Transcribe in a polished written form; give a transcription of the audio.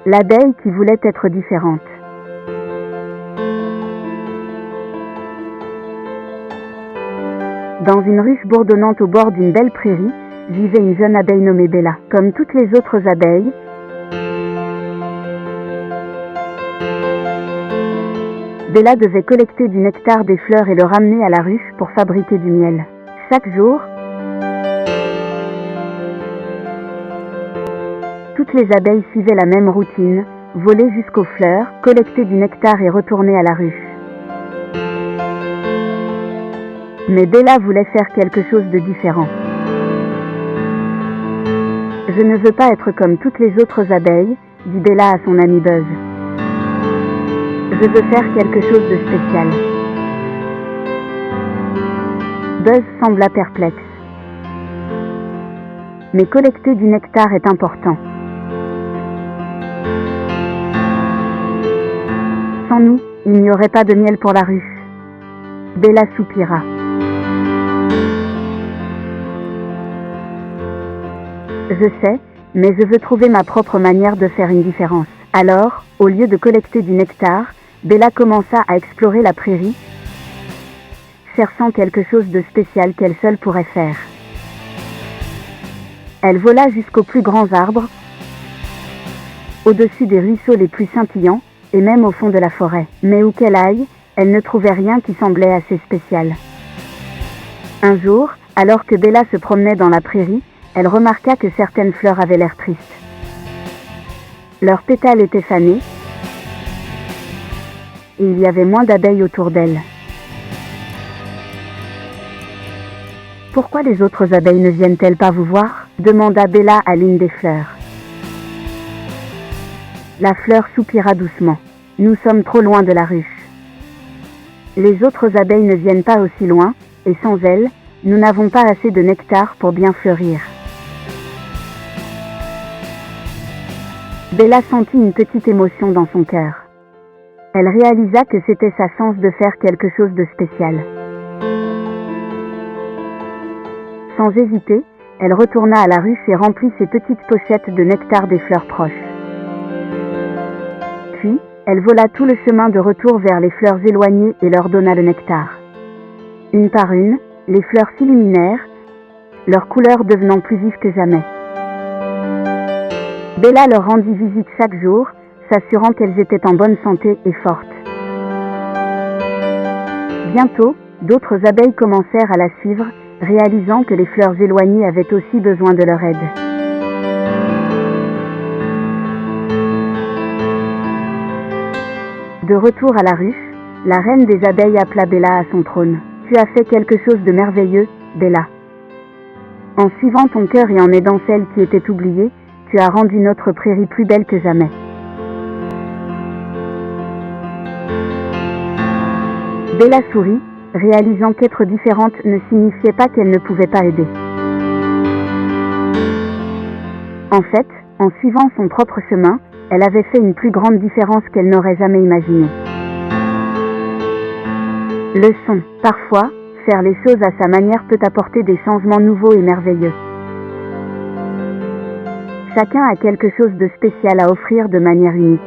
L'abeille qui voulait être différente. Dans une ruche bourdonnante au bord d'une belle prairie, vivait une jeune abeille nommée Bella. Comme toutes les autres abeilles, Bella devait collecter du nectar des fleurs et le ramener à la ruche pour fabriquer du miel. Chaque jour, toutes les abeilles suivaient la même routine, voler jusqu'aux fleurs, collecter du nectar et retourner à la ruche. Mais Bella voulait faire quelque chose de différent. « Je ne veux pas être comme toutes les autres abeilles, » dit Bella à son ami Buzz. « Je veux faire quelque chose de spécial. » Buzz sembla perplexe. « Mais collecter du nectar est important. Sans nous, il n'y aurait pas de miel pour la ruche. » Bella soupira. Je sais, mais je veux trouver ma propre manière de faire une différence. Alors, au lieu de collecter du nectar, Bella commença à explorer la prairie, cherchant quelque chose de spécial qu'elle seule pourrait faire. Elle vola jusqu'aux plus grands arbres, au-dessus des ruisseaux les plus scintillants, et même au fond de la forêt. Mais où qu'elle aille, elle ne trouvait rien qui semblait assez spécial. Un jour, alors que Bella se promenait dans la prairie, elle remarqua que certaines fleurs avaient l'air tristes. Leurs pétales étaient fanés, et il y avait moins d'abeilles autour d'elles. « Pourquoi les autres abeilles ne viennent-elles pas vous voir ?» demanda Bella à l'une des fleurs. La fleur soupira doucement. « Nous sommes trop loin de la ruche. Les autres abeilles ne viennent pas aussi loin, et sans elles, nous n'avons pas assez de nectar pour bien fleurir. » Bella sentit une petite émotion dans son cœur. Elle réalisa que c'était sa chance de faire quelque chose de spécial. Sans hésiter, elle retourna à la ruche et remplit ses petites pochettes de nectar des fleurs proches. Puis, elle vola tout le chemin de retour vers les fleurs éloignées et leur donna le nectar. Une par une, les fleurs s'illuminèrent, leur couleur devenant plus vive que jamais. Bella leur rendit visite chaque jour, s'assurant qu'elles étaient en bonne santé et fortes. Bientôt, d'autres abeilles commencèrent à la suivre, réalisant que les fleurs éloignées avaient aussi besoin de leur aide. De retour à la ruche, la reine des abeilles appela Bella à son trône. « Tu as fait quelque chose de merveilleux, Bella. En suivant ton cœur et en aidant celles qui étaient oubliées, tu as rendu notre prairie plus belle que jamais. » Bella sourit, réalisant qu'être différente ne signifiait pas qu'elle ne pouvait pas aider. En fait, en suivant son propre chemin, elle avait fait une plus grande différence qu'elle n'aurait jamais imaginée. Leçon. Parfois, faire les choses à sa manière peut apporter des changements nouveaux et merveilleux. Chacun a quelque chose de spécial à offrir de manière unique.